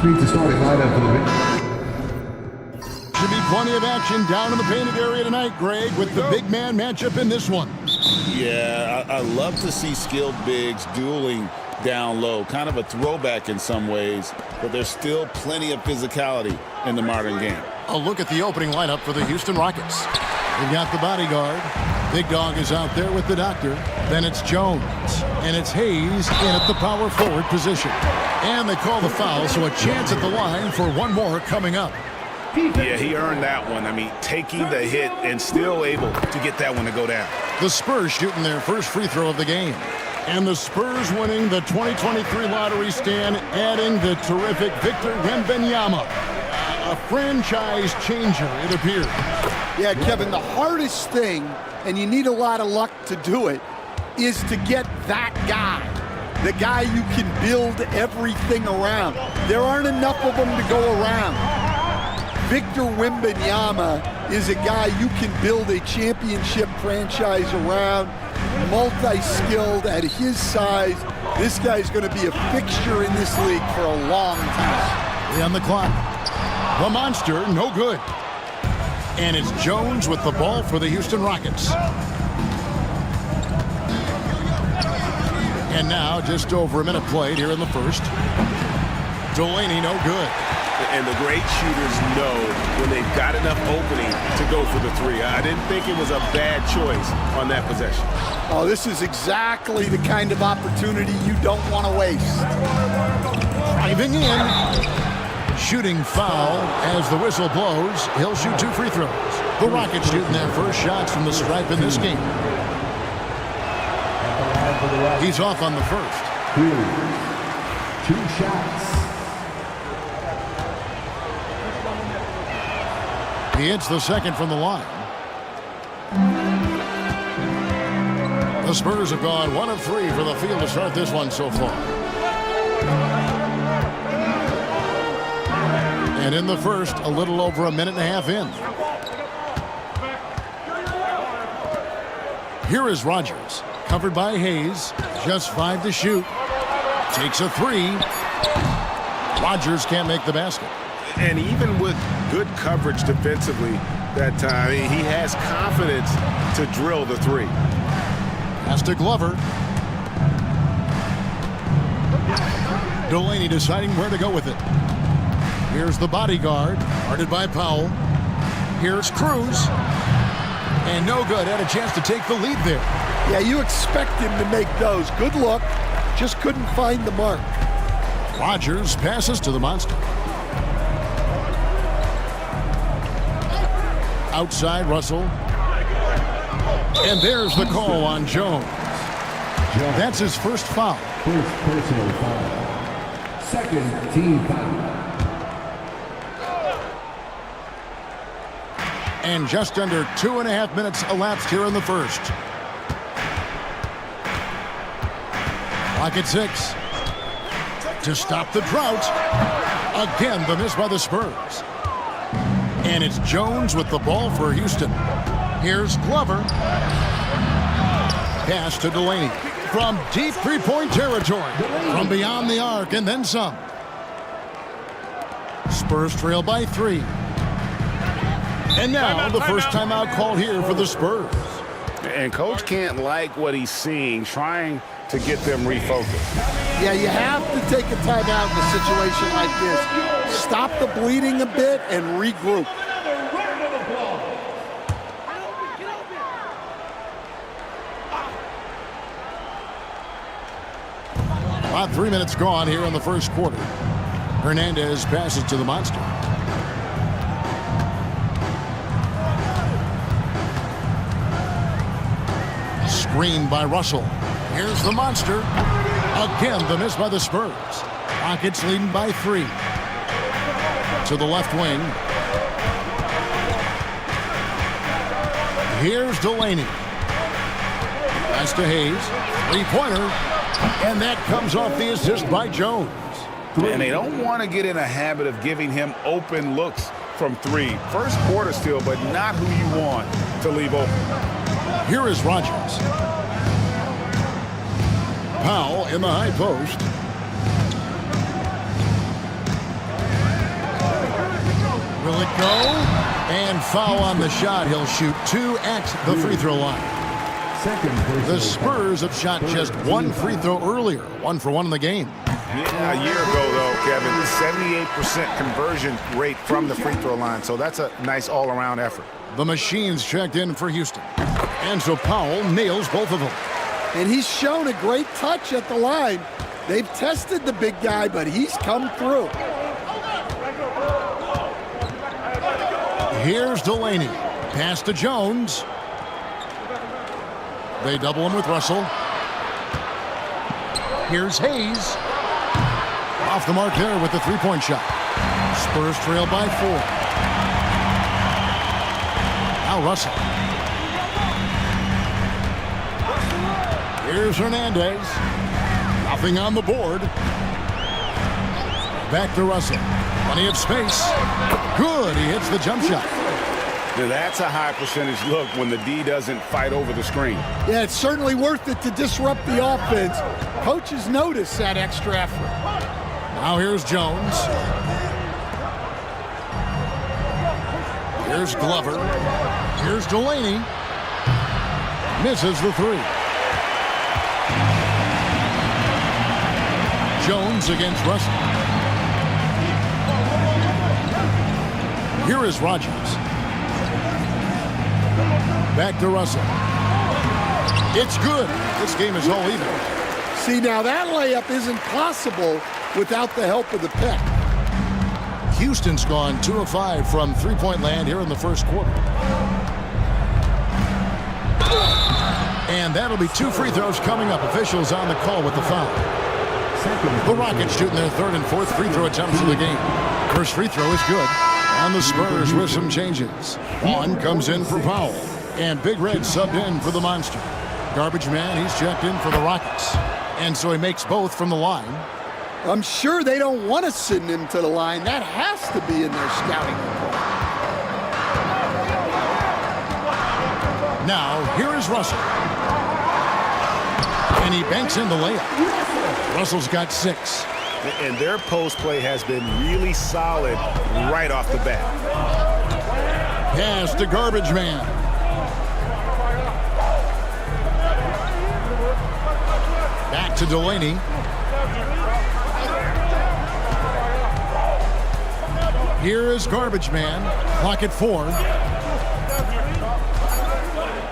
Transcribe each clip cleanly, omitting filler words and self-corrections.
Meets the starting lineup for the big. Should be plenty of action down in the painted area tonight, Greg, with the big man matchup in this one. Yeah, I love to see skilled bigs dueling down low. Kind of a throwback in some ways, but there's still plenty of physicality in the modern game. A look at the opening lineup for the Houston Rockets. They've got the bodyguard. Big Dog is out there with the doctor. Then it's Jones. And it's Hayes in at the power forward position. And they call the foul, so a chance at the line for one more coming up. Yeah, he earned that one. I mean, taking the hit and still able to get that one to go down. The Spurs shooting their first free throw of the game. And the Spurs winning the 2023 lottery stand, adding the terrific Victor Wembanyama. A franchise changer, it appears. Yeah, Kevin, the hardest thing, and you need a lot of luck to do it, is to get that guy. The guy you can build everything around. There aren't enough of them to go around. Victor Wembanyama is a guy you can build a championship franchise around, multi-skilled at his size. This guy's going to be a fixture in this league for a long time. On the clock. The monster, no good. And it's Jones with the ball for the Houston Rockets. And now, just over a minute played here in the first. Delaney, no good. And the great shooters know when they've got enough opening to go for the three. I didn't think it was a bad choice on that possession. Oh, this is exactly the kind of opportunity you don't want to waste. Driving in. Shooting foul as the whistle blows. He'll shoot 2 free throws. The Rockets shooting their first shots from the stripe in this game. He's off on the first. 2 shots. He hits the second from the line. The Spurs have gone 1 of 3 for the field to start this one so far. And in the first, a little over a minute and a half in. Here is Rogers, covered by Hayes. Just 5 to shoot. Takes a 3. Rogers can't make the basket. And even with good coverage defensively that time, he has confidence to drill the 3. Pass to Glover. Delaney deciding where to go with it. Here's the bodyguard, guarded by Powell. Here's Cruz. And no good. Had a chance to take the lead there. Yeah, you expect him to make those. Good look. Just couldn't find the mark. Rogers passes to the monster. Outside Russell. And there's the call on Jones. That's his first foul. First personal foul. Second team foul. And just under 2.5 minutes elapsed here in the first. Clock at 6. To stop the drought. Again, the miss by the Spurs. And it's Jones with the ball for Houston. Here's Glover. Pass to Delaney. From deep three-point territory. From beyond the arc and then some. Spurs trail by 3. And now the first timeout called here for the Spurs. And coach can't like what he's seeing, trying to get them refocused. Yeah, you have to take a timeout in a situation like this. Stop the bleeding a bit and regroup. About 3 minutes gone here in the first quarter. Hernandez passes to the monster. Screened by Russell. Here's the monster. Again, the miss by the Spurs. Rockets leading by 3. To the left wing. Here's Delaney. Pass to Hayes. 3-pointer. And that comes off the assist by Jones. And they don't want to get in a habit of giving him open looks from 3. First quarter still, but not who you want to leave open. Here is Rogers. Powell in the high post. Will it go? And foul on the shot. He'll shoot 2 at the free throw line. The Spurs have shot just 1 free throw earlier. 1 for 1 in the game. Yeah, a year ago, though, Kevin, 78% conversion rate from the free throw line. So that's a nice all-around effort. The Machines checked in for Houston. And so Powell nails both of them. And he's shown a great touch at the line. They've tested the big guy, but he's come through. Here's Delaney. Pass to Jones. They double him with Russell. Here's Hayes. Off the mark there with the three-point shot. Spurs trail by 4. Now Russell. Here's Hernandez. Nothing on the board. Back to Russell. Plenty of space. Good. He hits the jump shot. Now, that's a high percentage look when the D doesn't fight over the screen. Yeah, it's certainly worth it to disrupt the offense. Coaches notice that extra effort. Now here's Jones. Here's Glover. Here's Delaney. Misses the 3. Jones against Russell. Here is Rogers. Back to Russell. It's good. This game is all even. See, now that layup isn't possible without the help of the pick. Houston's gone 2 of 5 from three-point land here in the first quarter. And that'll be 2 free throws coming up. Officials on the call with the foul. The Rockets shooting their 3rd and 4th free throw attempts of the game. First free throw is good. And the Spurs with some changes. Vaughn comes in for Powell. And Big Red subbed in for the Monster. Garbage man, he's checked in for the Rockets. And so he makes both from the line. I'm sure they don't want to send him to the line. That has to be in their scouting report. Now, here is Russell. And he banks in the layup. Russell's got 6. And their post play has been really solid right off the bat. Pass to Garbage Man. Back to Delaney. Here is Garbage Man. Clock at 4.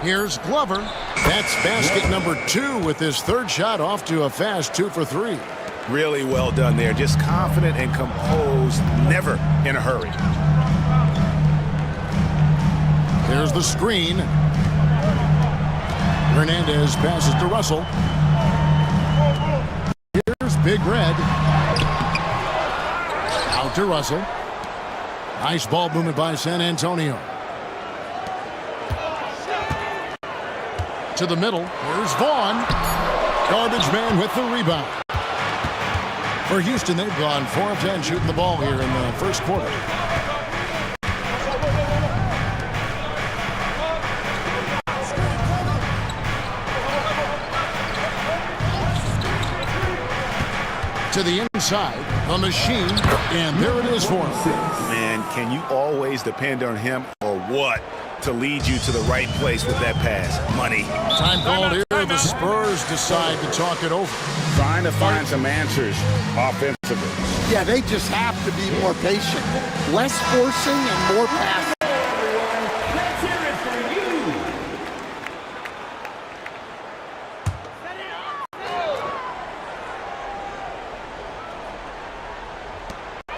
Here's Glover. That's basket number 2 with his 3rd shot off to a fast 2 for 3. Really well done there. Just confident and composed, never in a hurry. There's the screen. Hernandez passes to Russell. Here's Big Red. Out to Russell. Nice ball movement by San Antonio. To the middle. Here's Vaughn. Garbage man with the rebound. For Houston, they've gone 4 of 10 shooting the ball here in the first quarter. To the inside, the Machine, and there it is for him. Man, can you always depend on him or what to lead you to the right place with that pass? Money. Time called here. The Spurs decide to talk it over. Trying to find some answers offensively. Yeah, they just have to be more patient. Less forcing and more passing. Let's hear it for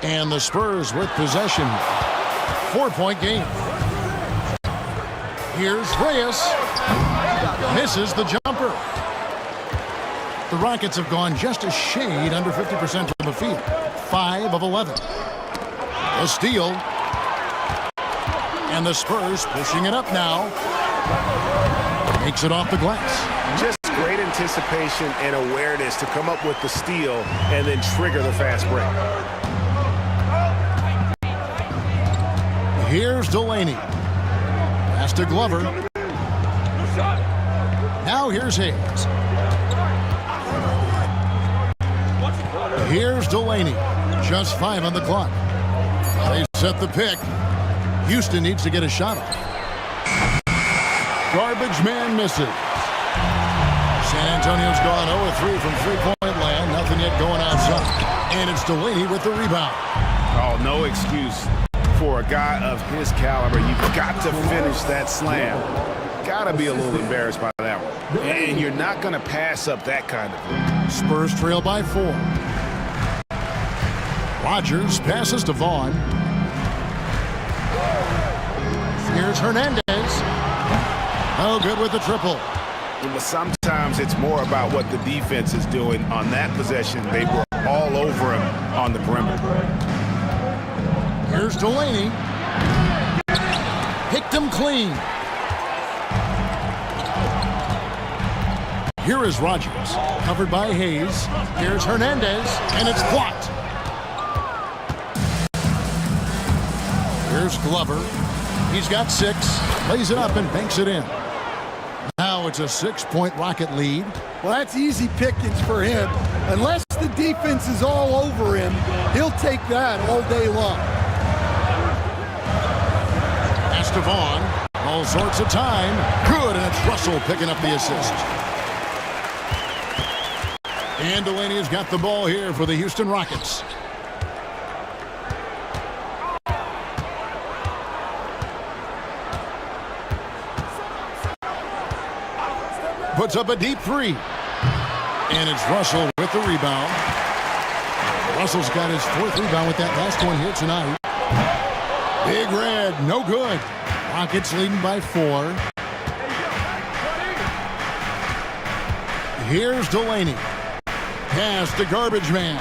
you. And the Spurs with possession. 4-point game. Here's Reyes. Misses the jumper. The Rockets have gone just a shade under 50% from the field. 5 of 11. A steal. And the Spurs pushing it up now. Makes it off the glass. Just great anticipation and awareness to come up with the steal and then trigger the fast break. Here's Delaney. Pass to Glover. Now here's Hayes. Here's Delaney. Just 5 on the clock. They set the pick. Houston needs to get a shot off. Garbage man misses. San Antonio's gone 0-3 from three-point land. Nothing yet going outside. And it's Delaney with the rebound. Oh, no excuse for a guy of his caliber. You've got to finish that slam. Got to be a little embarrassed by that one. And you're not going to pass up that kind of thing. Spurs trail by 4. Rodgers passes to Vaughn. Here's Hernandez. Oh, good with the triple. But sometimes it's more about what the defense is doing on that possession. They were all over him on the perimeter. Here's Delaney. Picked him clean. Here is Rodgers, covered by Hayes. Here's Hernandez, and it's blocked. Here's Glover. He's got 6, lays it up and banks it in. Now it's a 6-point Rocket lead. Well, that's easy pickings for him. Unless the defense is all over him, he'll take that all day long. Pass to Vaughn. All sorts of time. Good, and it's Russell picking up the assist. And Delaney has got the ball here for the Houston Rockets. Puts up a deep 3. And it's Russell with the rebound. Russell's got his 4th rebound with that last one here tonight. Big Red, no good. Rockets leading by 4. Here's Delaney. Pass to Garbage Man.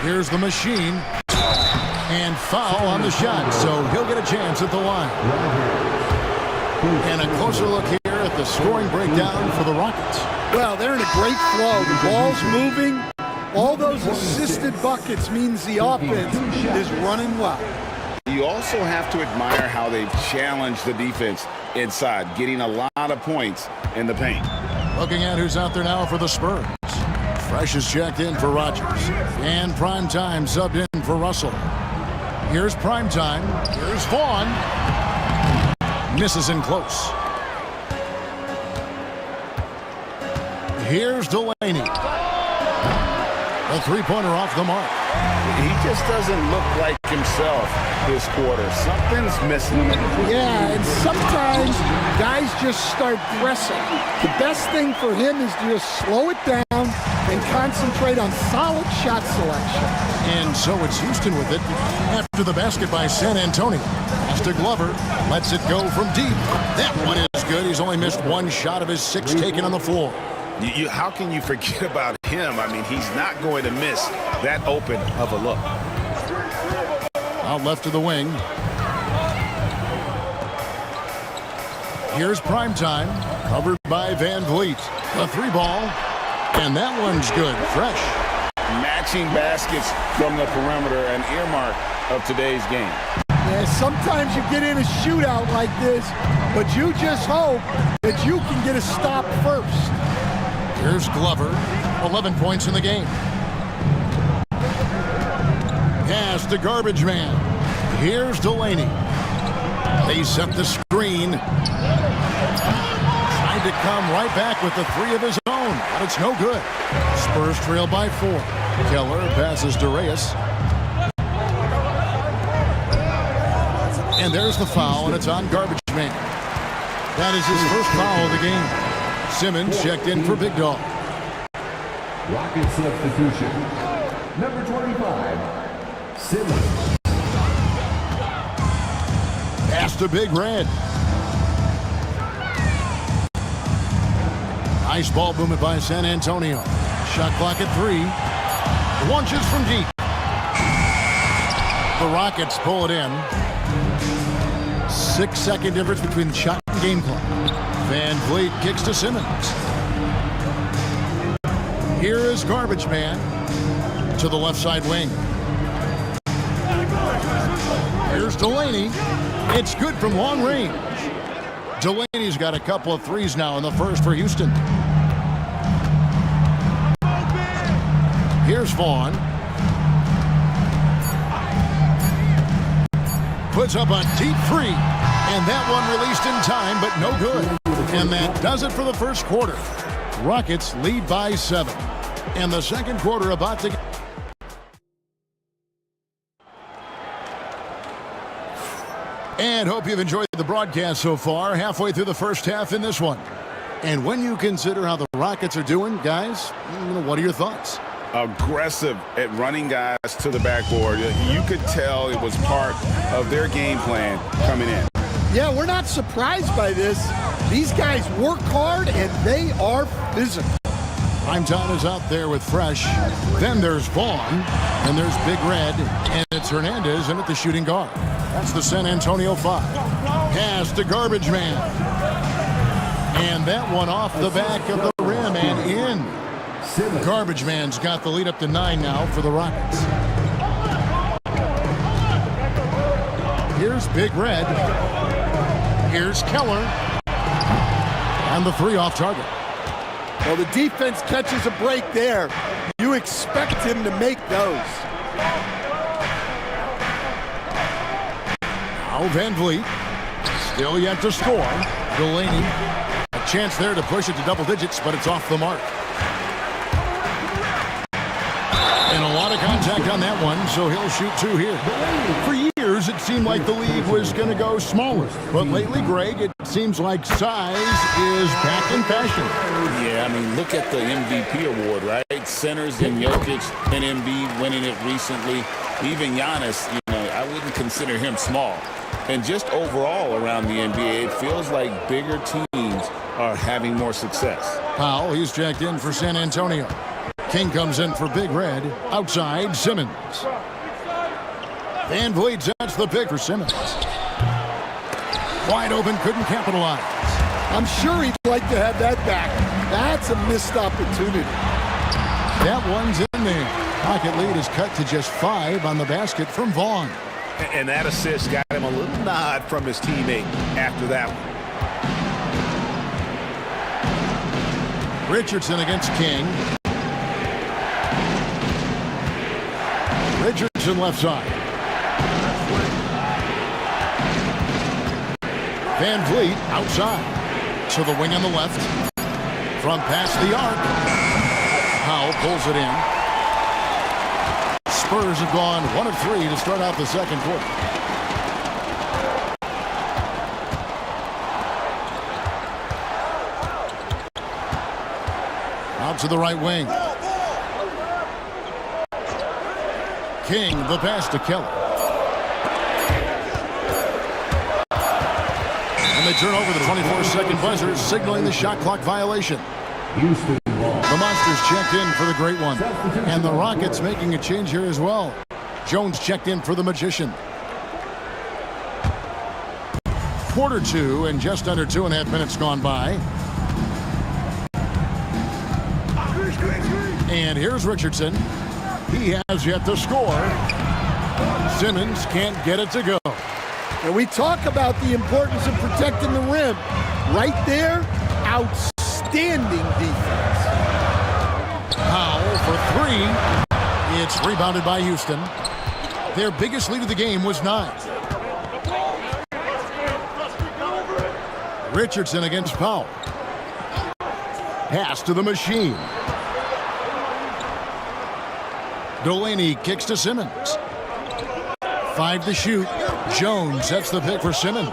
Here's the Machine. And foul on the shot, so he'll get a chance at the line. And a closer look here at the scoring breakdown for the Rockets. Well, they're in a great flow. The ball's moving. All those assisted buckets means the offense is running well. You also have to admire how they've challenged the defense inside, getting a lot of points in the paint. Looking at who's out there now for the Spurs. Fresh is checked in for Rodgers. And Primetime subbed in for Russell. Here's Primetime. Here's Vaughn. Misses in close. Here's Delaney. A three-pointer off the mark. He just doesn't look like himself this quarter. Something's missing. Yeah, and sometimes guys just start pressing. The best thing for him is to just slow it down and concentrate on solid shot selection. And so it's Houston with it after the basket by San Antonio. Pass to Glover. Lets it go from deep. That one is good. He's only missed 1 shot of his 6 taken on the floor. How can you forget about him? I mean, he's not going to miss that open of a look. Out left to the wing. Here's Primetime, covered by Van Vliet. A 3-ball, and that one's good, fresh. Matching baskets from the perimeter, an earmark of today's game. Yeah, sometimes you get in a shootout like this, but you just hope that you can get a stop first. Here's Glover, 11 points in the game. Pass to Garbage Man. Here's Delaney. They set the screen. Tried to come right back with the 3 of his own, but it's no good. Spurs trail by 4. Keller passes to Reyes. And there's the foul, and it's on Garbage Man. That is his first foul of the game. Simmons checked in for Big Dog. Rocket substitution. Number 25, Simmons. Pass to Big Red. Nice ball movement by San Antonio. Shot clock at 3. Launches from deep. The Rockets pull it in. 6-second difference between shot and game clock. Van Vliet kicks to Simmons. Here is Garbage Man to the left side wing. Here's Delaney. It's good from long range. Delaney's got a couple of threes now in the first for Houston. Here's Vaughn. puts up a deep three. And that one released in time, but no good. And that does it for the first quarter. Rockets lead by 7. And the second quarter about to... And hope you've enjoyed the broadcast so far. Halfway through the first half in this one. And when you consider how the Rockets are doing, guys, what are your thoughts? Aggressive at running guys to the backboard. You could tell it was part of their game plan coming in. Yeah, we're not surprised by this. These guys work hard, and they are physical. Primetime is out there with Fresh. Then there's Vaughn, and there's Big Red, and it's Hernandez in at the shooting guard. That's the San Antonio 5. Pass to Garbage Man. And that one off the back of the rim and in. Garbage Man's got the lead up to 9 now for the Rockets. Here's Big Red. Here's Keller. And the 3 off target. Well, the defense catches a break there. You expect him to make those. Now Van Vliet. Still yet to score. Delaney. A chance there to push it to double digits, but it's off the mark. And a lot of contact on that one, so he'll shoot 2 here. For years, it seemed like the league was going to go smaller. But lately, Greg, it seems like size is back in fashion. Yeah, I mean, look at the MVP award, right? Centers and Jokic and Embiid winning it recently. Even Giannis, I wouldn't consider him small. And just overall around the NBA, it feels like bigger teams are having more success. Powell, he's checked in for San Antonio. King comes in for Big Red. Outside, Simmons. Van Vliet sets the pick for Simmons. Wide open, couldn't capitalize. I'm sure he'd like to have that back. That's a missed opportunity. That one's in there. Rocket lead is cut to just 5 on the basket from Vaughn. And that assist got him a little nod from his teammate after that one. Richardson against King. Richardson left side. Van Vliet outside. To the wing on the left. From past the arc. Powell pulls it in. Spurs have gone 1 of 3 to start out the second quarter. Out to the right wing. King, the pass to Keller. And they turn over the 24-second buzzer, signaling the shot clock violation. Houston. The Monsters checked in for the Great One. And the Rockets making a change here as well. Jones checked in for the Magician. Quarter 2 and just under 2.5 minutes gone by. And here's Richardson. He has yet to score. Simmons can't get it to go. And we talk about the importance of protecting the rim. Right there, outstanding defense. Powell for 3. It's rebounded by Houston. Their biggest lead of the game was 9. Richardson against Powell. Pass to the machine. Delaney kicks to Simmons. 5 to shoot. Jones sets the pick for Simmons.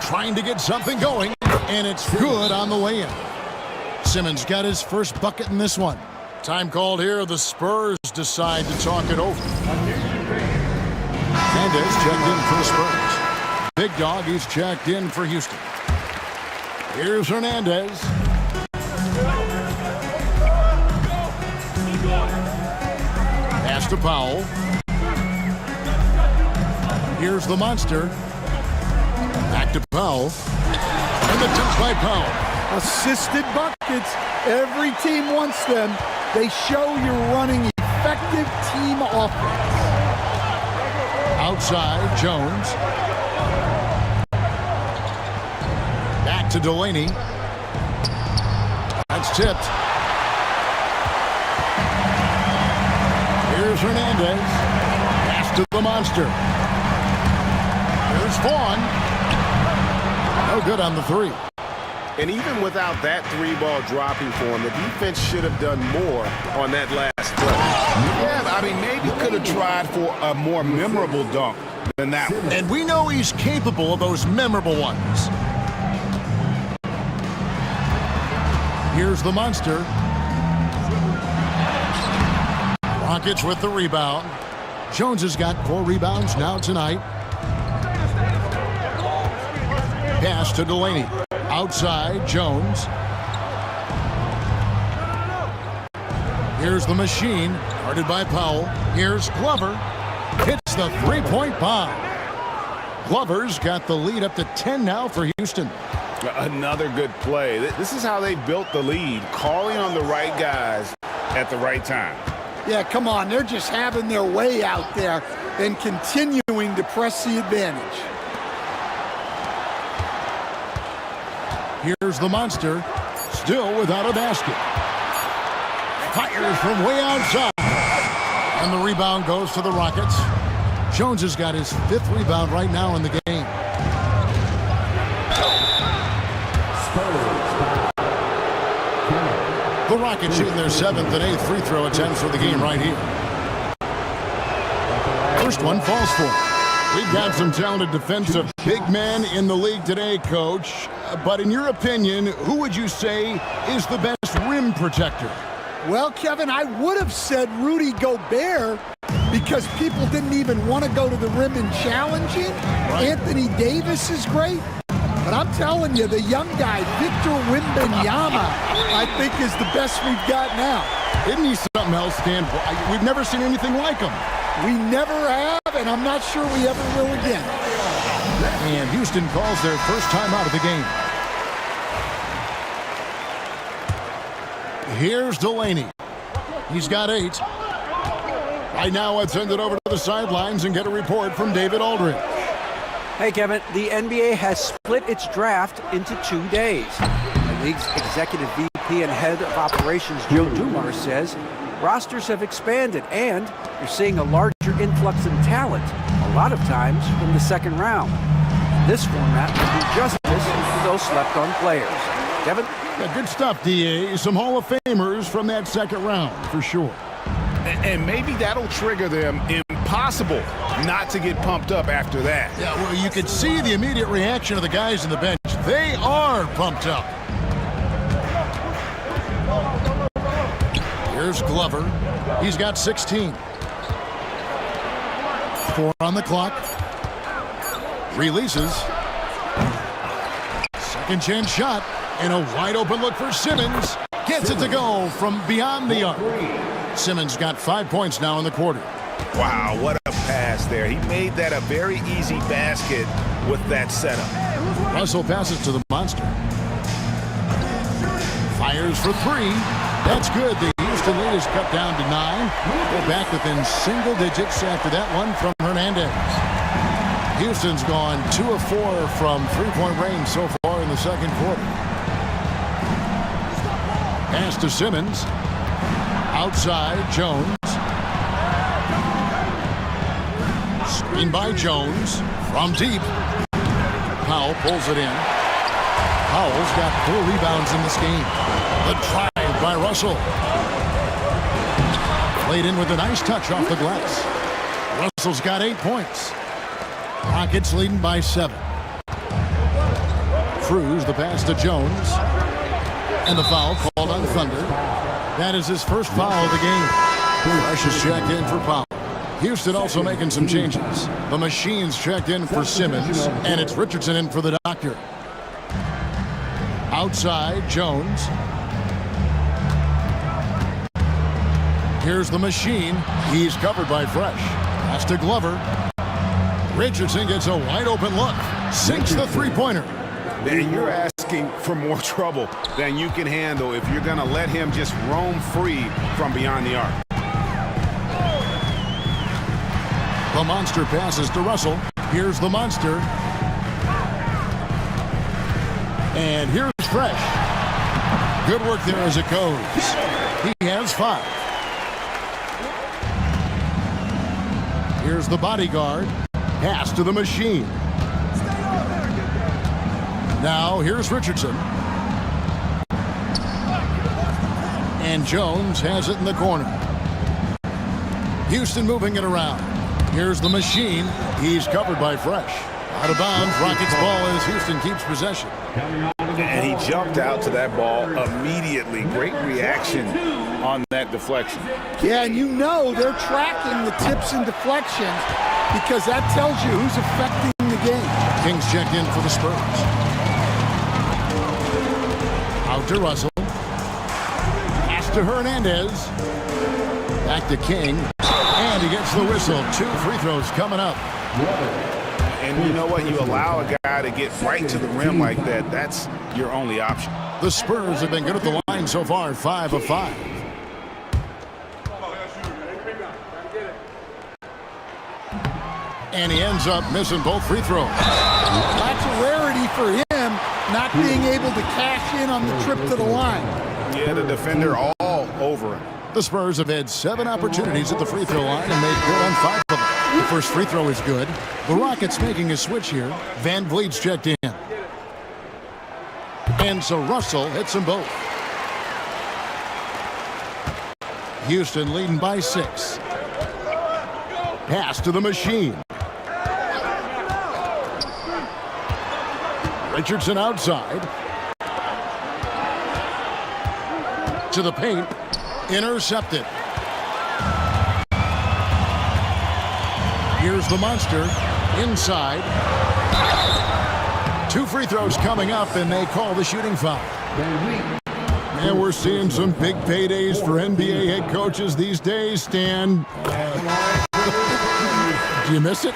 Trying to get something going, and it's good on the way in. Simmons got his first bucket in this one. Time called here. The Spurs decide to talk it over. Hernandez checked in for the Spurs. Big Dog, he's checked in for Houston. Here's Hernandez. Pass to Powell. Here's the Monster. Back to Powell. And the touch by Powell. Assisted buckets. Every team wants them. They show you're running effective team offense. Outside, Jones. Back to Delaney. That's tipped. Here's Hernandez. Pass to the Monster. Here's Vaughn. No good on the three. And even without that three-ball dropping for him, the defense should have done more on that last play. Yeah, I mean, maybe could have tried for a more memorable dunk than that one. And we know he's capable of those memorable ones. Here's the monster. Rockets with the rebound. Jones has got 4 rebounds now tonight. Pass to Delaney. Outside, Jones. Here's the machine, guarded by Powell. Here's Glover. Hits the three-point bomb. Glover's got the lead up to 10 now for Houston. Another good play. This is how they built the lead, calling on the right guys at the right time. Yeah, come on. They're just having their way out there and continuing to press the advantage. Here's the monster, still without a basket. Fires from way outside. And the rebound goes to the Rockets. Jones has got his 5th rebound right now in the game. The Rockets shooting their 7th and 8th free throw attempts for the game right here. First one falls for. We've got some talented defensive big men in the league today, Coach. But in your opinion, who would you say is the best rim protector? Well, Kevin, I would have said Rudy Gobert because people didn't even want to go to the rim and challenge him. Right. Anthony Davis is great. But I'm telling you, the young guy, Victor Wembanyama, I think is the best we've got now. Isn't he something else, Dan? We've never seen anything like him. We never have, and I'm not sure we ever will again. And Houston calls their first time out of the game. Here's Delaney. He's got 8. Right now, let's send it over to the sidelines and get a report from David Aldridge. Hey, Kevin, the NBA has split its draft into 2 days. The league's executive VP and head of operations, Joe Dumars, says rosters have expanded and you're seeing a larger influx in talent, a lot of times from the second round. This format will do justice to those slept-on players. Kevin? Yeah, good stuff, D.A. Some Hall of Famers from that second round, for sure. And maybe that'll trigger them. Impossible not to get pumped up after that. Yeah, well, you could see the immediate reaction of the guys in the bench. They are pumped up. Here's Glover. He's got 16. 4 on the clock. Releases. Second chance shot. And a wide open look for Simmons. Gets it to go from beyond the arc. Simmons got 5 points now in the quarter. Wow, what a pass there. He made that a very easy basket with that setup. Russell passes to the monster. Fires for 3. That's good. The Houston lead is cut down to 9. They're back within single digits after that one from Hernandez. Houston's gone 2 of 4 from three-point range so far in the second quarter. Pass to Simmons. Outside, Jones. Screen by Jones. From deep. Powell pulls it in. Powell's got 4 rebounds in this game. The drive by Russell. Played in with a nice touch off the glass. Russell's got 8 points. Rockets leading by 7. Cruz the pass to Jones. And the foul called on Thunder. That is his first foul of the game. Rush is checked in for Powell. Houston also making some changes. The machine's checked in for Simmons, and it's Richardson in for the doctor. Outside, Jones. Here's the machine. He's covered by Fresh. Pass to Glover. Richardson gets a wide open look. Sinks the three-pointer. And you're asking for more trouble than you can handle if you're going to let him just roam free from beyond the arc. The monster passes to Russell. Here's the monster. And here's Fresh. Good work there as it goes. He has 5. Here's the bodyguard. Pass to the machine. Now here's Richardson. And Jones has it in the corner. Houston moving it around. Here's the machine. He's covered by Fresh. Out of bounds. Rockets ball as Houston keeps possession. And he jumped out to that ball immediately. Great reaction on that deflection. Yeah, and you know they're tracking the tips and deflections because that tells you who's affecting the game. Kings checked in for the Spurs. Out to Russell. Pass to Hernandez. Back to King. And he gets the whistle. 2 free throws coming up. And you know what? You allow a guy to get right to the rim like that. That's your only option. The Spurs have been good at the line so far, 5 of 5. And he ends up missing both free throws. That's a rarity for him, not being able to cash in on the trip to the line. Yeah, the defender all over him. The Spurs have had 7 opportunities at the free throw line and made good on 5 of them. The first free throw is good. The Rockets making a switch here. Van Vliet's checked in. And so Russell hits them both. Houston leading by 6. Pass to the machine. Richardson outside. To the paint. Intercepted. Here's the monster inside. 2 free throws coming up, and they call the shooting foul. And we're seeing some big paydays for NBA head coaches these days, Stan. Do you miss it?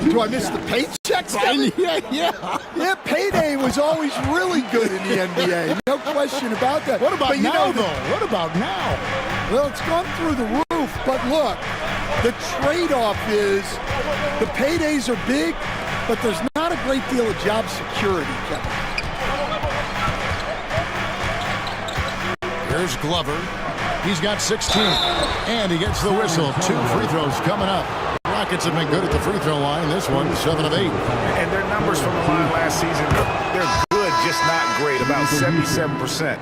Do I miss the paychecks, Kevin? Yeah, payday was always really good in the NBA. No question about that. What about but now, though? What about now? Well, it's gone through the roof, but look, the trade-off is the paydays are big, but there's not a great deal of job security, Kevin. Here's Glover. He's got 16, and he gets the whistle. 2 free throws coming up. Rockets have been good at the free throw line. This one, 7 of 8. And their numbers from the line last season, they're good, just not great. About 77%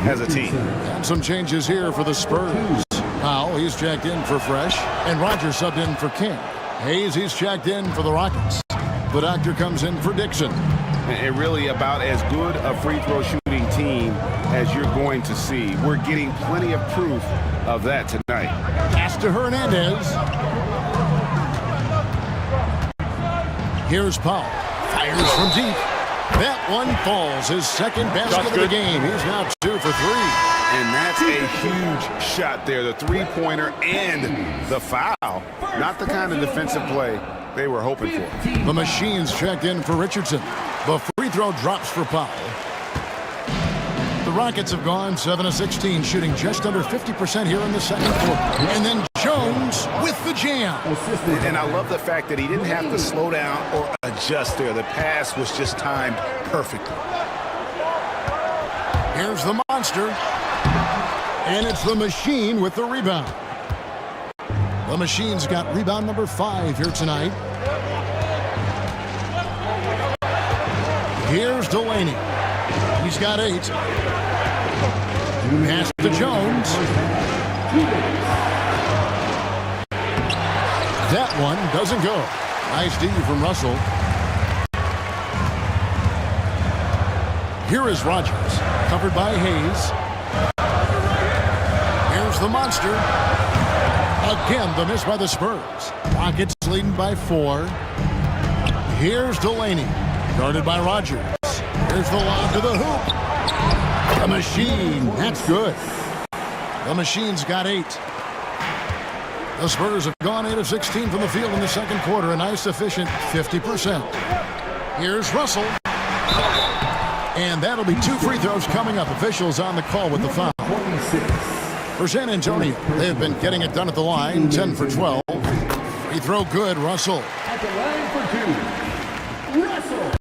as a team. And some changes here for the Spurs. Powell, he's checked in for Fresh, and Rogers subbed in for King. Hayes, he's checked in for the Rockets. The doctor comes in for Dixon. And really about as good a free throw shooting team as you're going to see. We're getting plenty of proof of that tonight. Pass to Hernandez. Here's Powell. Fires from deep. That one falls. His second basket of the game. He's now 2 for 3. And that's a huge shot there. The three-pointer and the foul. Not the kind of defensive play they were hoping for. The machine's checked in for Richardson. The free throw drops for Powell. The Rockets have gone 7 of 16, shooting just under 50% here in the second quarter. And then Jones with the jam. And I love the fact that he didn't have to slow down or adjust there. The pass was just timed perfectly. Here's the monster. And it's the machine with the rebound. The machine's got rebound number 5 here tonight. Here's Delaney. He's got 8. Pass to Jones. That one doesn't go. Nice D from Russell. Here is Rogers, covered by Hayes. Here's the monster. Again, the miss by the Spurs. Rockets leading by 4. Here's Delaney, guarded by Rogers. Here's the lob to the hoop. The machine, that's good. The machine's got 8. The Spurs have gone 8 of 16 from the field in the second quarter, a nice efficient 50%. Here's Russell. And that'll be 2 free throws coming up. Officials on the call with the foul. For San Antonio, they've been getting it done at the line, 10 for 12. Free throw good, Russell. At the line for 2, Russell.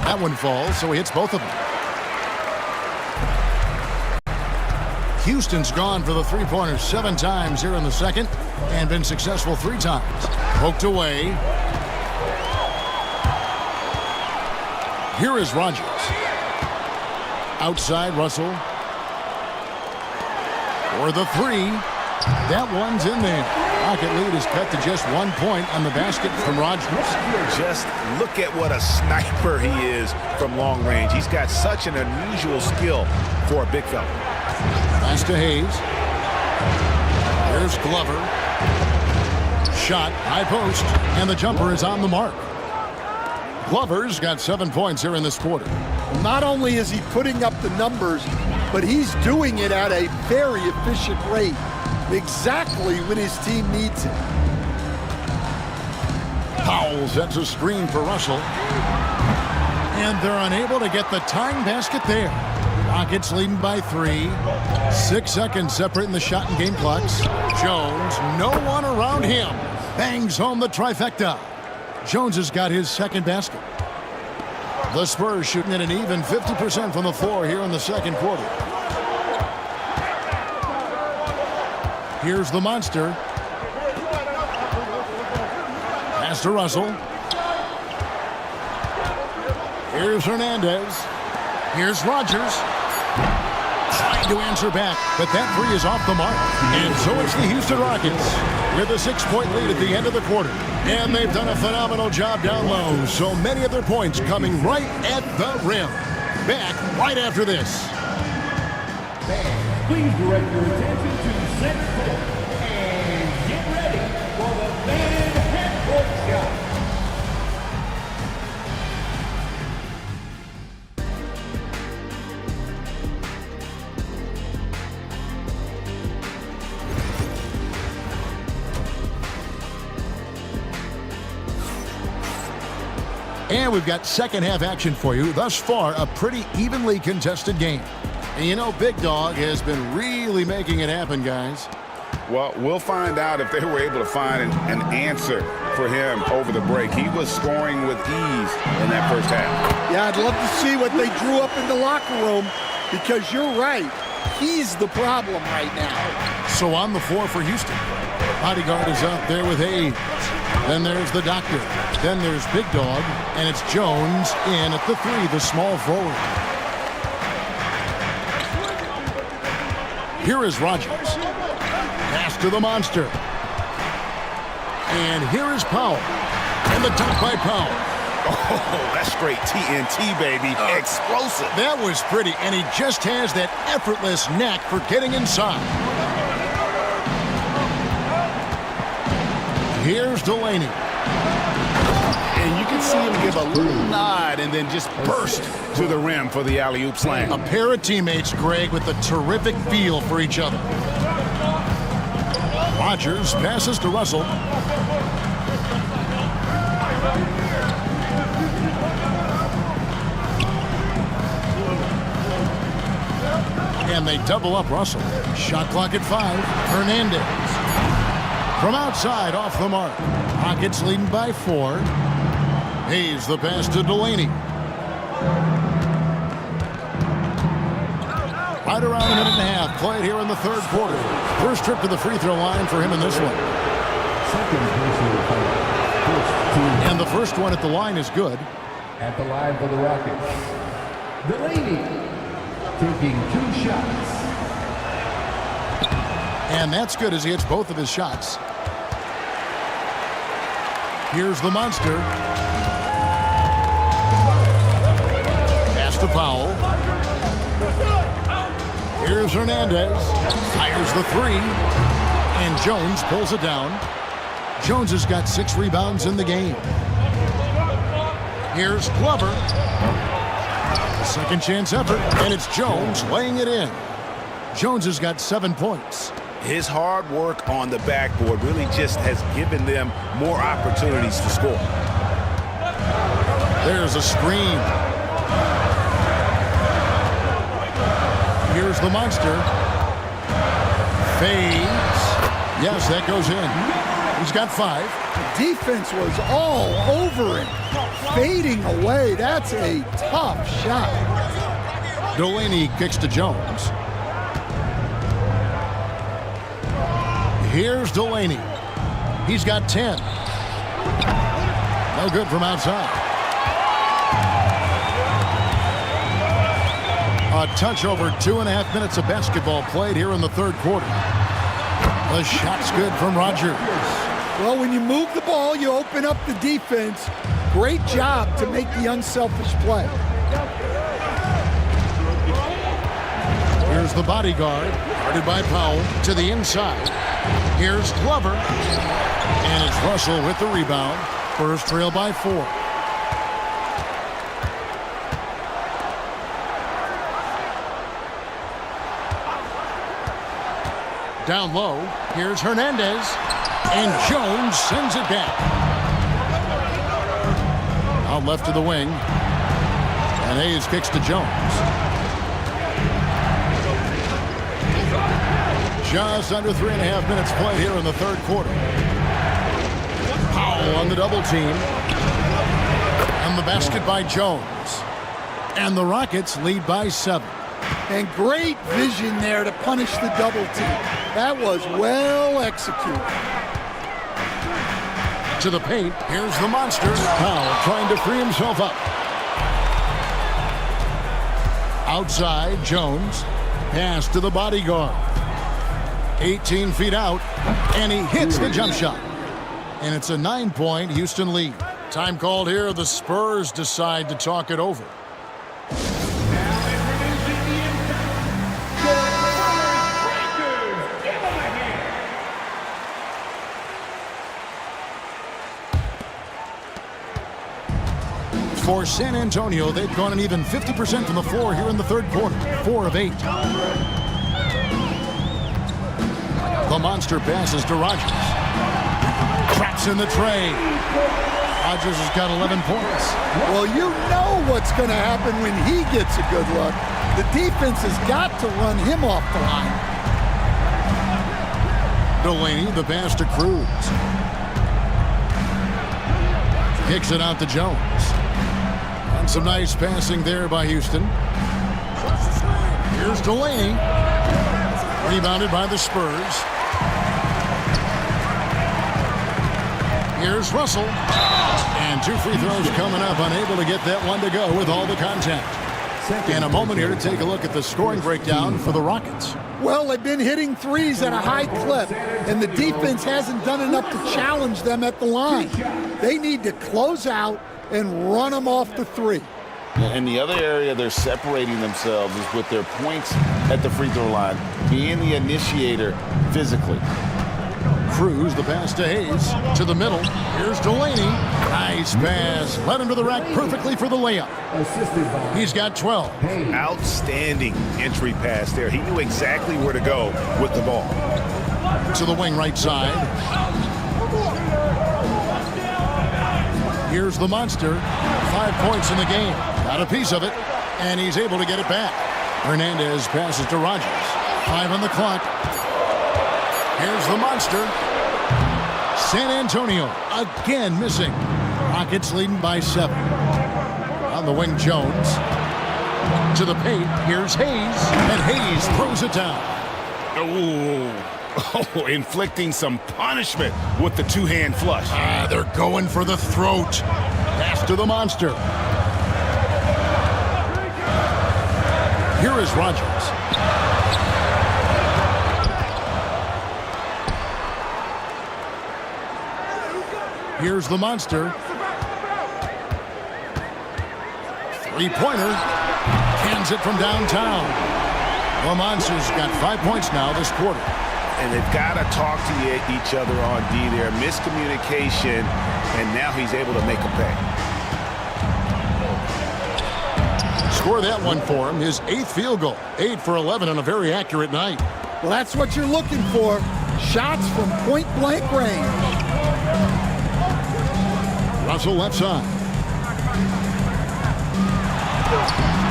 That one falls, so he hits both of them. Houston's gone for the three-pointer 7 times here in the second and been successful 3 times. Poked away. Here is Rogers. Outside Russell. For the 3. That one's in there. Rocket lead is cut to just 1 point on the basket from Rogers. Just look at what a sniper he is from long range. He's got such an unusual skill for a big fella. Pass to Hayes. Here's Glover. Shot, high post, and the jumper is on the mark. Glover's got 7 points here in this quarter. Not only is he putting up the numbers, but he's doing it at a very efficient rate. Exactly when his team needs it. Powell sets a screen for Russell. And they're unable to get the tying basket there. Rockets leading by 3. 6 seconds separating the shot and game clocks. Jones, no one around him. Bangs home the trifecta. Jones has got his second basket. The Spurs shooting at an even 50% from the floor here in the second quarter. Here's the monster. Pass to Russell. Here's Hernandez. Here's Rogers. Trying to answer back, but that 3 is off the mark. And so it's the Houston Rockets with a 6-point lead at the end of the quarter. And they've done a phenomenal job down low. So many of their points coming right at the rim. Back right after this. Please direct your attention to center court and get ready for the main half-court shot. And we've got second half action for you. Thus far, a pretty evenly contested game. And you know, Big Dog has been really making it happen, guys. Well, we'll find out if they were able to find an answer for him over the break. He was scoring with ease in that first half. Yeah, I'd love to see what they drew up in the locker room, because you're right. He's the problem right now. So on the floor for Houston. Bodyguard is out there with Hayes. Then there's the Doctor. Then there's Big Dog. And it's Jones in at the 3, the small forward. Here is Rogers. Pass to the monster. And here is Powell. And the dunk by Powell. Oh, that's straight TNT, baby. Explosive. That was pretty, and he just has that effortless knack for getting inside. Here's Delaney. And you can see him give a little nod and then just burst to the rim for the alley-oop slam. A pair of teammates, Greg, with a terrific feel for each other. Rogers passes to Russell. And they double up Russell. Shot clock at 5. Hernandez. From outside, off the mark. Rockets leading by 4. Hayes the pass to Delaney. Right around a minute and a half. Played here in the third quarter. First trip to the free throw line for him in this one. And the first one at the line is good. At the line for the Rockets, Delaney taking 2 shots. And that's good as he hits both of his shots. Here's the monster. Pass to Powell. Here's Hernandez. Fires the 3. And Jones pulls it down. Jones has got 6 rebounds in the game. Here's Glover. Second chance effort. And it's Jones laying it in. Jones has got 7 points. His hard work on the backboard really just has given them more opportunities to score. There's a screen. Here's the monster. Fades. Yes, that goes in. He's got 5. The defense was all over him. Fading away. That's a tough shot. Delaney kicks to Jones. Here's Delaney. He's got 10. No good from outside. A touch over 2.5 minutes of basketball played here in the third quarter. The shot's good from Rogers. Well, when you move the ball, you open up the defense. Great job to make the unselfish play. Here's the bodyguard, guarded by Powell, to the inside. Here's Glover. And it's Russell with the rebound. Spurs trail by 4. Down low, here's Hernandez. And Jones sends it back. Out left to the wing. And Hayes kicks to Jones. Just under 3.5 minutes played here in the third quarter. Powell on the double team. And the basket by Jones. And the Rockets lead by 7. And great vision there to punish the double team. That was well executed. To the paint, here's the monster. Powell trying to free himself up. Outside, Jones. Pass to the bodyguard. 18 feet out, and he hits the jump shot. And it's a 9-point Houston lead. Time called here. The Spurs decide to talk it over. For San Antonio, they've gone an even 50% from the floor here in the third quarter. 4 of 8. The monster passes to Rogers. Traps in the tray. Rogers has got 11 points. Well, you know what's going to happen when he gets a good look. The defense has got to run him off the line. Delaney, the pass to Cruz. Kicks it out to Jones. And some nice passing there by Houston. Here's Delaney. Rebounded by the Spurs. Here's Russell. And 2 free throws coming up. Unable to get that one to go with all the contact. And a moment here to take a look at the scoring breakdown for the Rockets. Well, they've been hitting threes at a high clip, and the defense hasn't done enough to challenge them at the line. They need to close out and run them off the three. And the other area they're separating themselves is with their points at the free throw line, being the initiator physically. Cruz, the pass to Hayes, to the middle. Here's Delaney. Nice pass. Led him to the rack perfectly for the layup. He's got 12. Outstanding entry pass there. He knew exactly where to go with the ball. To the wing right side. Here's the monster. 5 points in the game. Got a piece of it, and he's able to get it back. Hernandez passes to Rogers. 5 on the clock. Here's the monster. San Antonio again missing. Rockets leading by 7. On the wing, Jones. To the paint. Here's Hayes. And Hayes throws it down. Oh, inflicting some punishment with the two-hand flush. They're going for the throat. Pass to the monster. Here is Rogers. Here's the monster. Three-pointer. Cans it from downtown. The Monsters got 5 points now this quarter. And they've got to talk to each other on D there. Miscommunication, and now he's able to make a pay. Score that one for him. His 8th field goal. 8 for 11 on a very accurate night. Well, that's what you're looking for. Shots from point-blank range. Russell left side.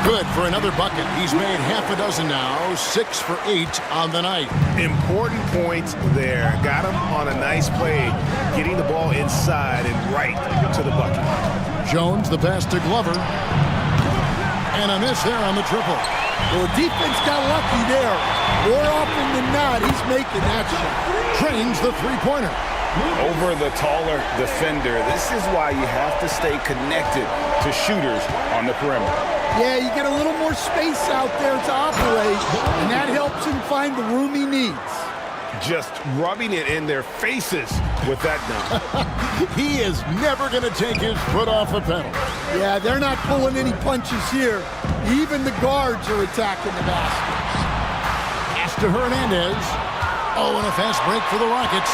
Good for another bucket. He's made half a dozen now. 6 for 8 on the night. Important points there. Got him on a nice play, getting the ball inside and right to the bucket. Jones, the pass to Glover. And a miss there on the triple. Well, the defense got lucky there. More often than not, he's making that shot. Trains the three-pointer. Over the taller defender. This is why you have to stay connected to shooters on the perimeter. Yeah, you get a little more space out there to operate, and that helps him find the room he needs. Just rubbing it in their faces with that dunk. He is never going to take his foot off the pedal. Yeah, they're not pulling any punches here. Even the guards are attacking the basket. Pass to Hernandez. Oh, and a fast break for the Rockets.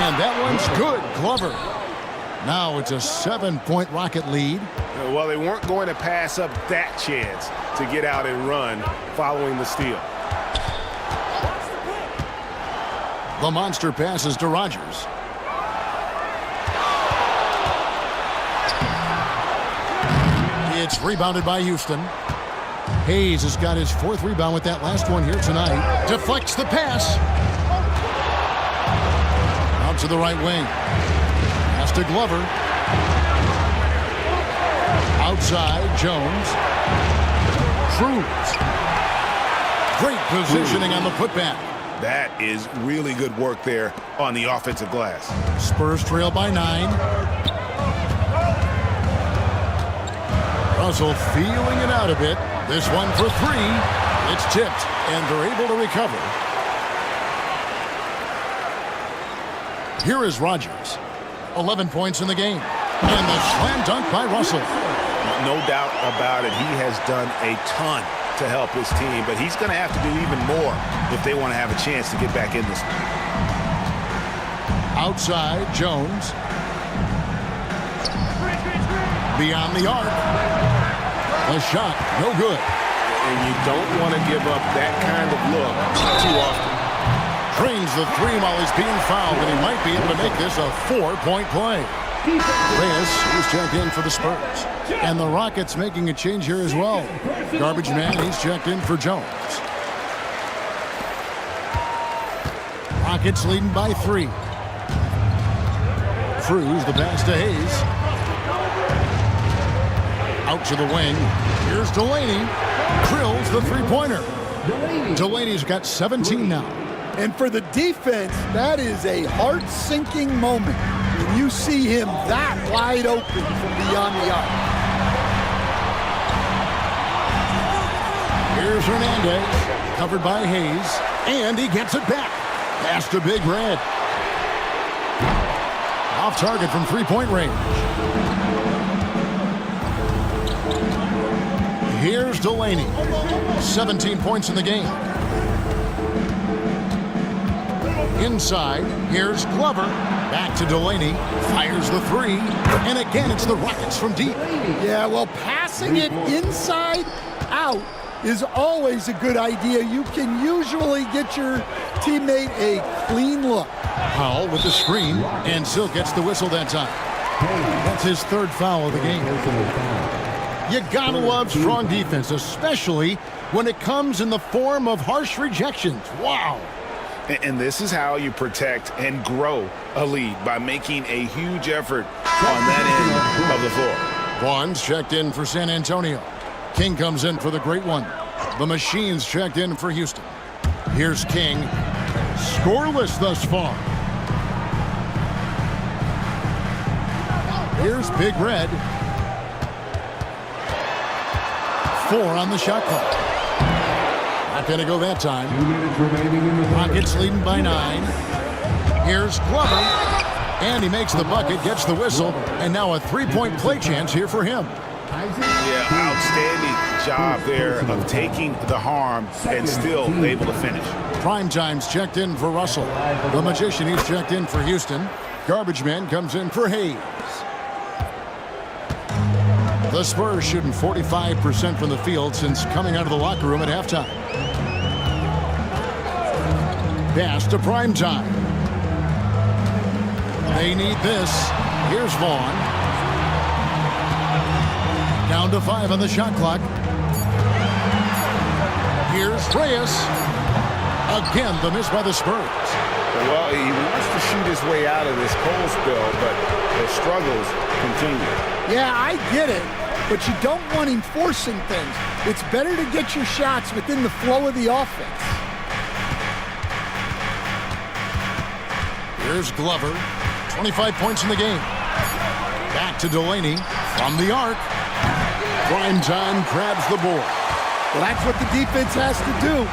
And that one's good. Glover. Now it's a 7-point Rocket lead. Well, they weren't going to pass up that chance to get out and run following the steal. The monster passes to Rogers. It's rebounded by Houston. Hayes has got his 4th rebound with that last one here tonight. Deflects the pass. Out to the right wing. Pass to Glover. Outside, Jones. Cruz. Great positioning on the putback. That is really good work there on the offensive glass. Spurs trail by 9. Russell feeling it out a bit. This one for 3. It's tipped, and they're able to recover. Here is Rogers. 11 points in the game. And the slam dunk by Russell. No doubt about it. He has done a ton to help his team, but he's going to have to do even more if they want to have a chance to get back in this one. Outside, Jones. Beyond the arc. A shot, no good. And you don't want to give up that kind of look too often. Trains the 3 while he's being fouled, and he might be able to make this a 4-point play. Reyes is checked in for the Spurs. And the Rockets making a change here as well. Garbage man, he's checked in for Jones. Rockets leading by 3. Cruz, the pass to Hayes. Out to the wing. Here's Delaney. Drills the three-pointer. Delaney's got 17 now. And for the defense, that is a heart-sinking moment when you see him that wide open from beyond the arc. Here's Hernandez, covered by Hayes, and he gets it back. Pass to Big Red. Off target from three-point range. Here's Delaney. 17 points in the game. Inside, here's Glover. Back to Delaney. Fires the 3. And again, it's the Rockets from deep. Yeah, well, passing it inside out is always a good idea. You can usually get your teammate a clean look. Powell with the screen, and Silk gets the whistle that time. That's his 3rd foul of the game. You gotta love strong defense, especially when it comes in the form of harsh rejections. Wow. And this is how you protect and grow a lead, by making a huge effort on that end of the floor. Vaughn's checked in for San Antonio. King comes in for the great one. The Machine's checked in for Houston. Here's King. Scoreless thus far. Here's Big Red. 4 on the shot clock. Not going to go that time. Rockets leading by 9. Here's Glover. And he makes the bucket, gets the whistle, and now a 3-point play chance here for him. Yeah, outstanding job there of taking the harm and still able to finish. Primetime's checked in for Russell. The Magician, he's checked in for Houston. Garbage Man comes in for Hayes. The Spurs shooting 45% from the field since coming out of the locker room at halftime. Pass to Primetime. They need this. Here's Vaughn. Down to 5 on the shot clock. Here's Reyes. Again, the miss by the Spurs. Well, he wants to shoot his way out of this cold spell, but the struggles continue. Yeah, I get it, but you don't want him forcing things. It's better to get your shots within the flow of the offense. Here's Glover. 25 points in the game. Back to Delaney from the arc. Primetime grabs the board. Well, that's what the defense has to do.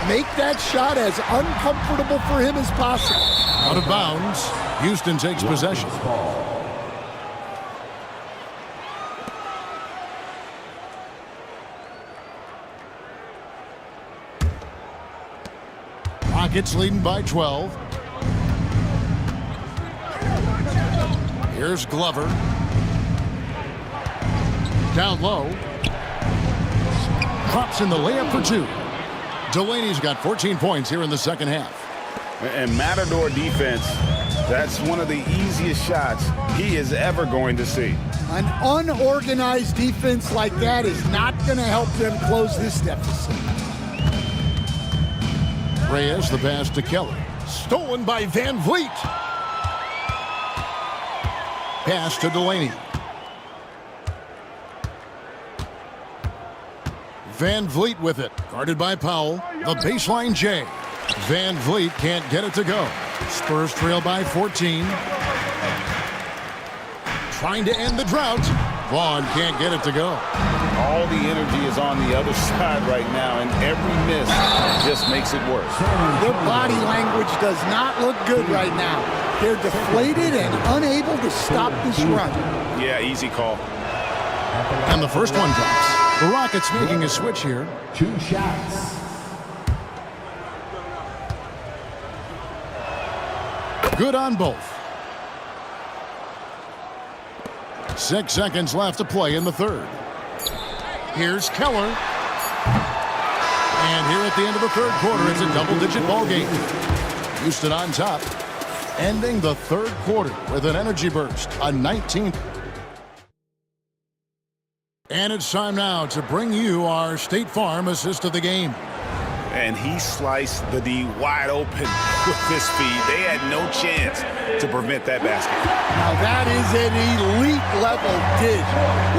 Make that shot as uncomfortable for him as possible. Out of bounds. Houston takes possession. Rockets leading by 12. Here's Glover. Down low. Drops in the layup for two. Delaney's got 14 points here in the second half. And Matador defense, that's one of the easiest shots he is ever going to see. An unorganized defense like that is not going to help them close this deficit. Reyes, the pass to Kelly. Stolen by Van Vliet. Pass to Delaney. Van Vliet with it. Guarded by Powell. The baseline J. Van Vliet can't get it to go. Spurs trail by 14. Trying to end the drought. Vaughn can't get it to go. All the energy is on the other side right now, and every miss just makes it worse. Their body language does not look good right now. They're deflated and unable to stop this run. Yeah, easy call. And the first one drops. The Rockets making a switch here. 2 shots. Good on both. 6 seconds left to play in the third. Here's Keller. And here at the end of the third quarter, it's a double-digit ball game. Houston on top, ending the third quarter with an energy burst, a 19. And it's time now to bring you our State Farm assist of the game. And he sliced the D wide open with this feed. They had no chance to prevent that basket. Now that is an elite level dish.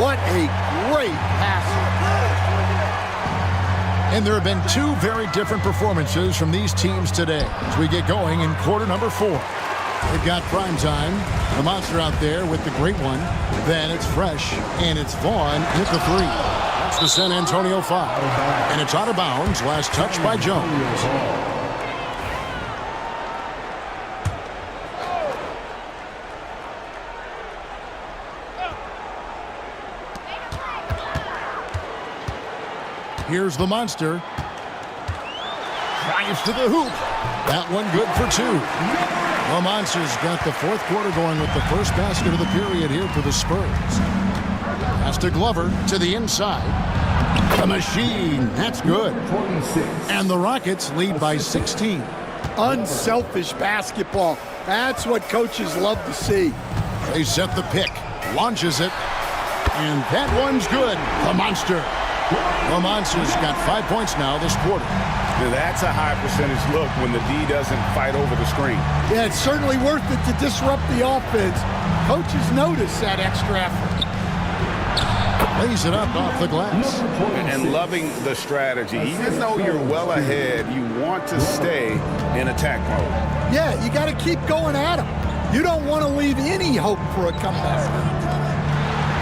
What a great passer. And there have been 2 very different performances from these teams today as we get going in quarter number 4. They've got Primetime, the monster out there with the great one. Then it's Fresh, and it's Vaughn with the 3. That's the San Antonio 5. And it's out of bounds, last touch by Jones. Here's the monster. Drives to the hoop. That one good for 2. The Monsters got the fourth quarter going with the first basket of the period here for the Spurs. Pass to Glover to the inside. The machine. That's good. 26. And the Rockets lead by 16. Unselfish basketball. That's what coaches love to see. They set the pick. Launches it. And that one's good. The Monster. The Monsters got 5 points now this quarter. Now that's a high percentage look when the D doesn't fight over the screen. Yeah, it's certainly worth it to disrupt the offense. Coaches notice that extra effort. Lays it up off the glass. And loving the strategy. Even though you're well ahead, you want to stay in attack mode. Yeah, you got to keep going at them. You don't want to leave any hope for a comeback.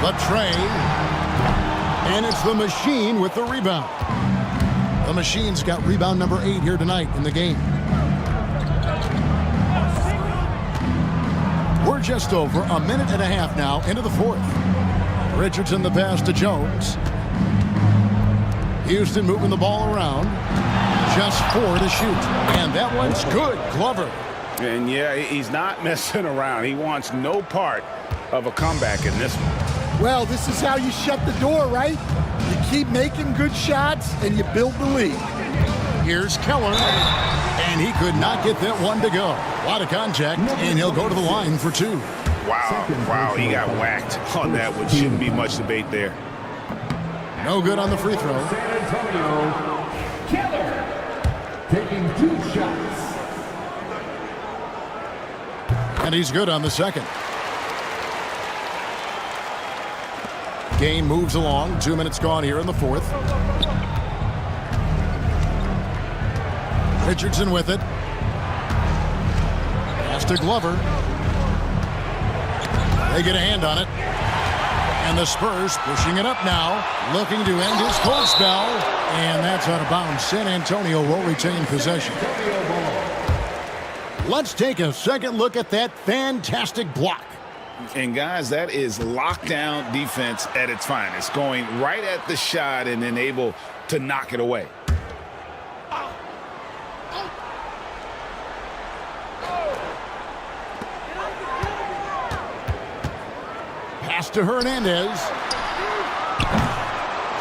The tray. And it's the Machine with the rebound. The Machine's got rebound number 8 here tonight in the game. We're just over a minute and a half now into the fourth. Richardson the pass to Jones. Houston moving the ball around. Just 4 to shoot. And that one's good. Glover. And yeah, he's not messing around. He wants no part of a comeback in this one. Well, this is how you shut the door, right? You keep making good shots and you build the lead. Here's Keller. And he could not get that one to go. A lot of contact, and he'll go to the line for 2. Wow, he got whacked on that one. Shouldn't be much debate there. No good on the free throw. San Antonio, Keller taking 2 shots. And he's good on the second. Game moves along. 2 minutes gone here in the fourth. Richardson with it. Pass to Glover. They get a hand on it. And the Spurs pushing it up now, looking to end his cold spell. And that's out of bounds. San Antonio will retain possession. Let's take a second look at that fantastic block. And guys, that is lockdown defense at its finest, going right at the shot and then able to knock it away. Pass to Hernandez.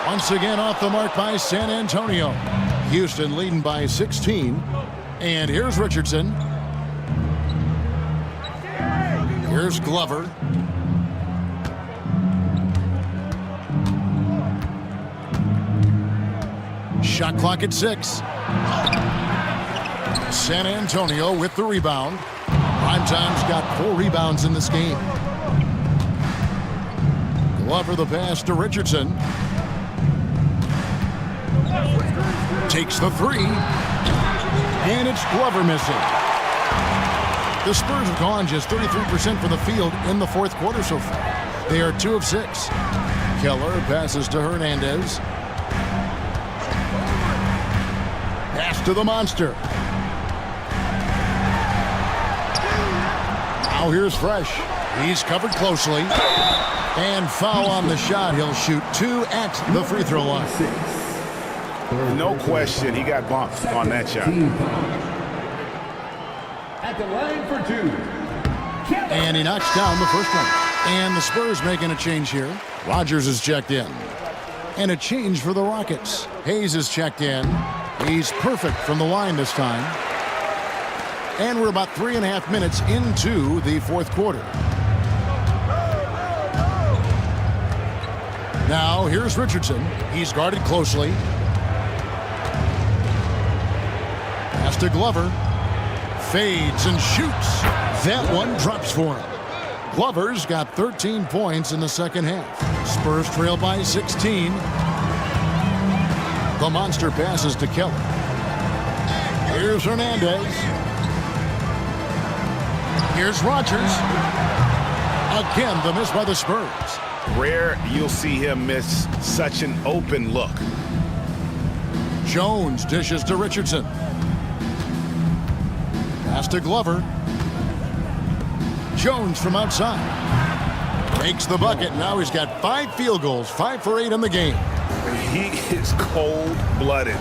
Once again off the mark by San Antonio. Houston leading by 16. And here's Richardson. Here's Glover. Shot clock at 6. San Antonio with the rebound. Primetime's got 4 rebounds in this game. Glover the pass to Richardson. Takes the 3. And it's Glover missing. The Spurs have gone just 33% from the field in the fourth quarter so far. They are 2 of 6. Keller passes to Hernandez. Pass to the monster. Now here's Fresh. He's covered closely. And foul on the shot. He'll shoot 2 at the free throw line. No question, he got bumped on that shot. At the line for 2. And he knocks down the first one. And the Spurs making a change here. Rogers is checked in. And a change for the Rockets. Hayes is checked in. He's perfect from the line this time. And we're about 3.5 minutes into the fourth quarter. Now here's Richardson. He's guarded closely. Pass to Glover. Fades and shoots. That one drops for him. Glover's got 13 points in the second half. Spurs trail by 16. The monster passes to Keller. Here's Hernandez. Here's Rogers. Again, the miss by the Spurs. Rare you'll see him miss such an open look. Jones dishes to Richardson. Pass to Glover. Jones from outside. Makes the bucket. Now he's got 5 field goals. 5 for 8 in the game. He is cold-blooded.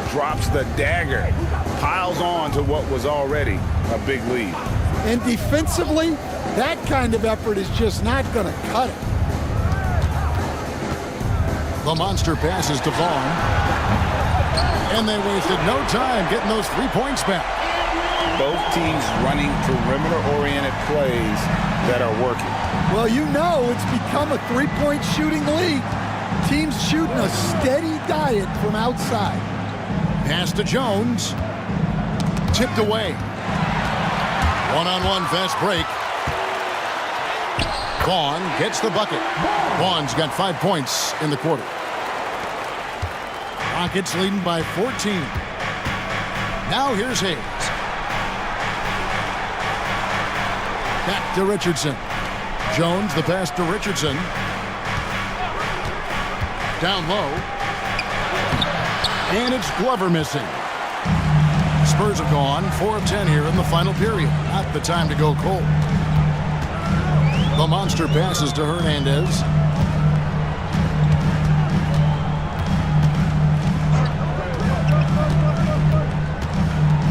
Drops the dagger. Piles on to what was already a big lead. And defensively, that kind of effort is just not going to cut it. The monster passes to Vaughn. And they wasted no time getting those 3 points back. Both teams running perimeter-oriented plays that are working. Well, you know it's become a 3-point shooting league. Teams shooting a steady diet from outside. Pass to Jones. Tipped away. One-on-one fast break. Vaughn gets the bucket. Vaughn's got 5 points in the quarter. Rockets leading by 14. Now here's Hayes. Back to Richardson. Jones, the pass to Richardson. Down low. And it's Glover missing. Spurs have gone 4 of 10 here in the final period. Not the time to go cold. The monster passes to Hernandez.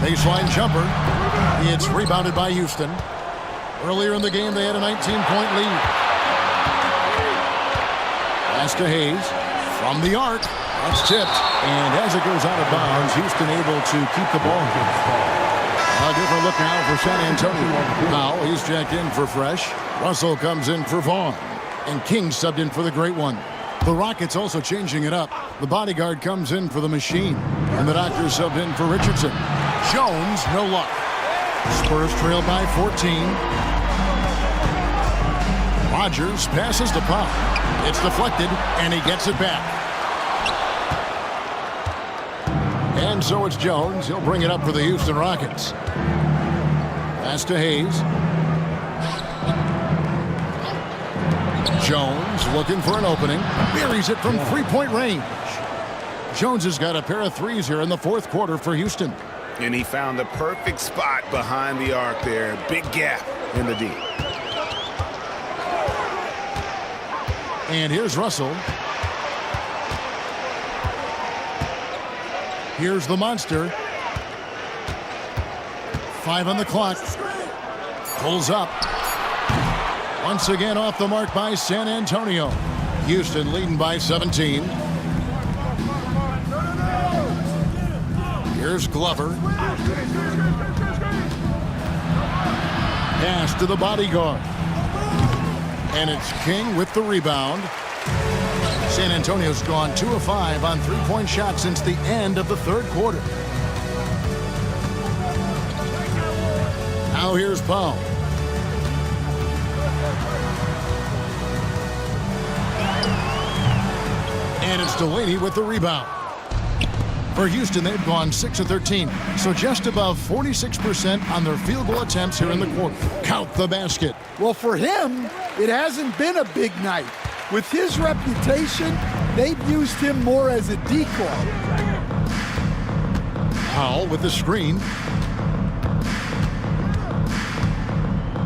Baseline jumper. It's rebounded by Houston. Earlier in the game, they had a 19-point lead. Pass to Hayes. From the arc. That's tipped. And as it goes out of bounds, Houston able to keep the ball. A different look now for San Antonio. Powell, he's checked in for Fresh. Russell comes in for Vaughn. And King subbed in for the Great One. The Rockets also changing it up. The bodyguard comes in for the Machine. And the Doctor subbed in for Richardson. Jones, no luck. Spurs trail by 14. Rogers passes to Powell. It's deflected, and he gets it back. And so it's Jones. He'll bring it up for the Houston Rockets. Pass to Hayes. Jones looking for an opening. Buries it from three-point range. Jones has got a pair of threes here in the fourth quarter for Houston. And he found the perfect spot behind the arc there. Big gap in the D. And here's Russell. Here's the monster. 5 on the clock. Pulls up. Once again off the mark by San Antonio. Houston leading by 17. Here's Glover. Pass to the bodyguard. And it's King with the rebound. San Antonio's gone 2 of 5 on three-point shots since the end of the third quarter. Now here's Powell. And it's Delaney with the rebound. For Houston, they've gone 6 of 13, so just above 46% on their field goal attempts here in the quarter. Count the basket. Well, for him, it hasn't been a big night. With his reputation, they've used him more as a decoy. Powell with the screen.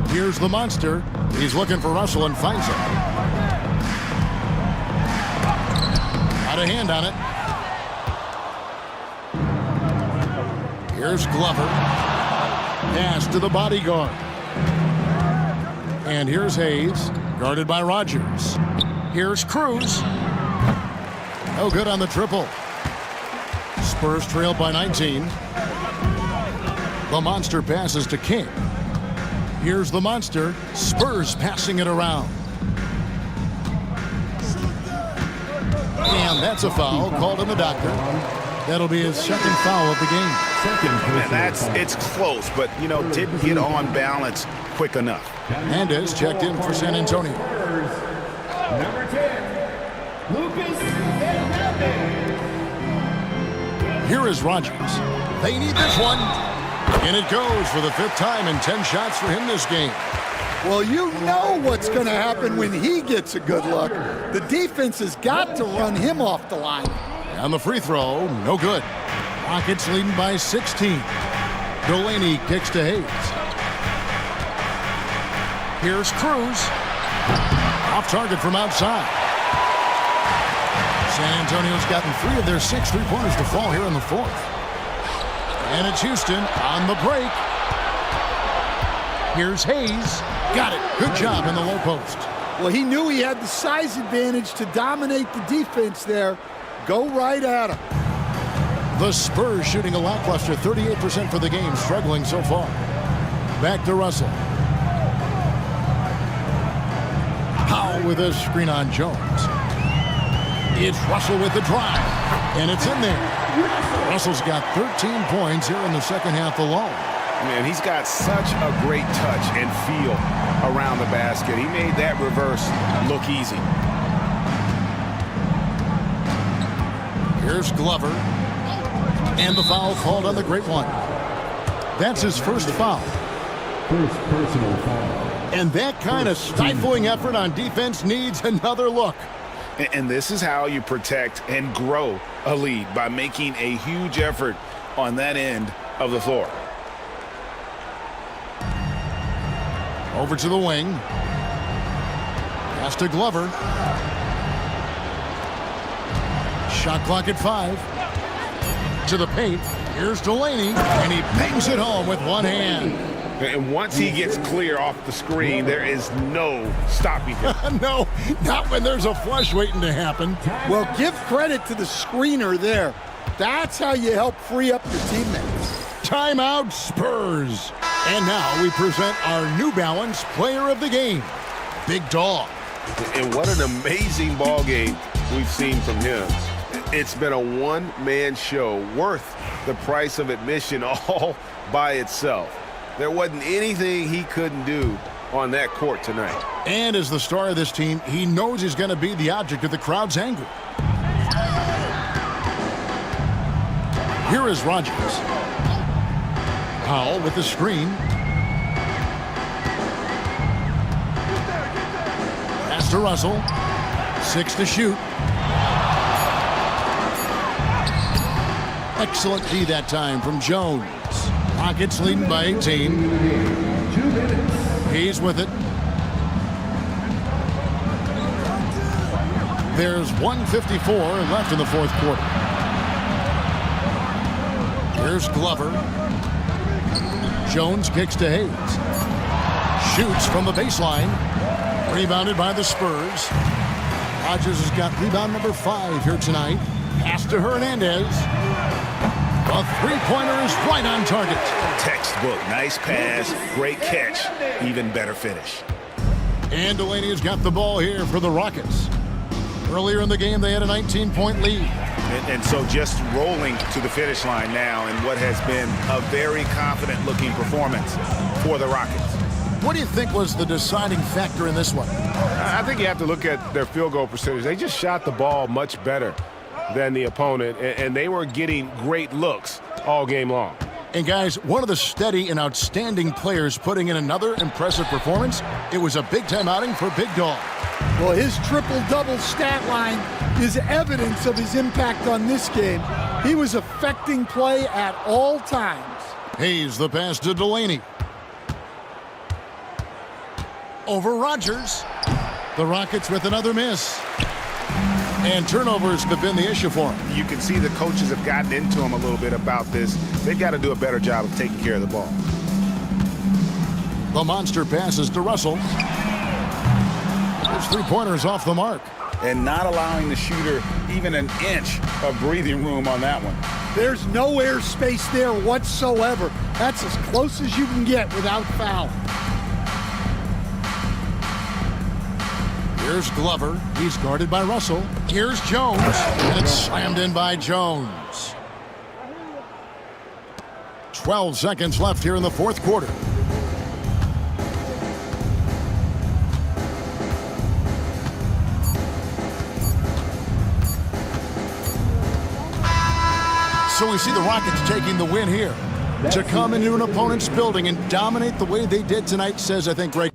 Here's the monster. He's looking for Russell and finds him. Got a hand on it. Here's Glover. Pass to the bodyguard. And here's Hayes, guarded by Rogers. Here's Cruz. No good on the triple. Spurs trail by 19. The monster passes to King. Here's the monster. Spurs passing it around. And that's a foul called on the doctor. That'll be his second foul of the game. It's close, but, didn't get on balance quick enough. Hernandez checked in for San Antonio. Number 10, Lucas Hernandez. Here is Rogers. They need this one. And it goes for the 5th time and 10 shots for him this game. Well, you know what's going to happen when he gets a good look. The defense has got to run him off the line. On the free throw, no good. Rockets leading by 16. Delaney kicks to Hayes. Here's Cruz. Off target from outside. San Antonio's gotten 3 of their 6 3-pointers to fall here in the 4th. And it's Houston on the break. Here's Hayes. Got it. Good job in the low post. Well, he knew he had the size advantage to dominate the defense there. Go right at him. The Spurs shooting a lackluster 38% for the game, struggling so far. Back to Russell. Powell with a screen on Jones. It's Russell with the drive. And it's in there. Russell's got 13 points here in the second half alone. Man, he's got such a great touch and feel around the basket. He made that reverse look easy. Here's Glover. And the foul called on the great one. That's his first foul. First personal foul. And that kind of stifling effort on defense needs another look. And this is how you protect and grow a lead, by making a huge effort on that end of the floor. Over to the wing. Pass to Glover. Shot clock at 5. To the paint. Here's Delaney. And he bangs it home with one hand. And once he gets clear off the screen, there is no stopping him. No, not when there's a flush waiting to happen. Well, give credit to the screener there. That's how you help free up your teammates. Timeout, Spurs. And now we present our New Balance player of the game, Big Dog. And what an amazing ball game we've seen from him. It's been a one-man show worth the price of admission all by itself. There wasn't anything he couldn't do on that court tonight. And as the star of this team, he knows he's going to be the object of the crowd's anger. Here is Rogers. Powell with the screen. to Russell. 6 to shoot. Excellent D that time from Jones. Rockets leading by 18. He's with it. There's 1:54 left in the fourth quarter. Here's Glover. Jones kicks to Hayes. Shoots from the baseline. Rebounded by the Spurs. Rodgers has got rebound number 5 here tonight. Pass to Hernandez. A three-pointer is right on target. Textbook. Nice pass. Great catch. Even better finish. And Delaney's got the ball here for the Rockets. Earlier in the game, they had a 19-point lead. And so just rolling to the finish line now in what has been a very confident-looking performance for the Rockets. What do you think was the deciding factor in this one? I think you have to look at their field goal percentage. They just shot the ball much better than the opponent, and they were getting great looks all game long. And guys, one of the steady and outstanding players putting in another impressive performance. It was a big-time outing for Big Dog. Well, his triple-double stat line is evidence of his impact on this game. He was affecting play at all times. Hayes the pass to Delaney. Over Rodgers. The Rockets with another miss. And turnovers have been the issue for him. You can see the coaches have gotten into him a little bit about this. They've got to do a better job of taking care of the ball. The monster passes to Russell. There's three-pointers off the mark. And not allowing the shooter even an inch of breathing room on that one. There's no air space there whatsoever. That's as close as you can get without foul. Here's Glover. He's guarded by Russell. Here's Jones. And it's slammed in by Jones. 12 seconds left here in the fourth quarter. So we see the Rockets taking the win here. To come into an opponent's building and dominate the way they did tonight says, I think, great.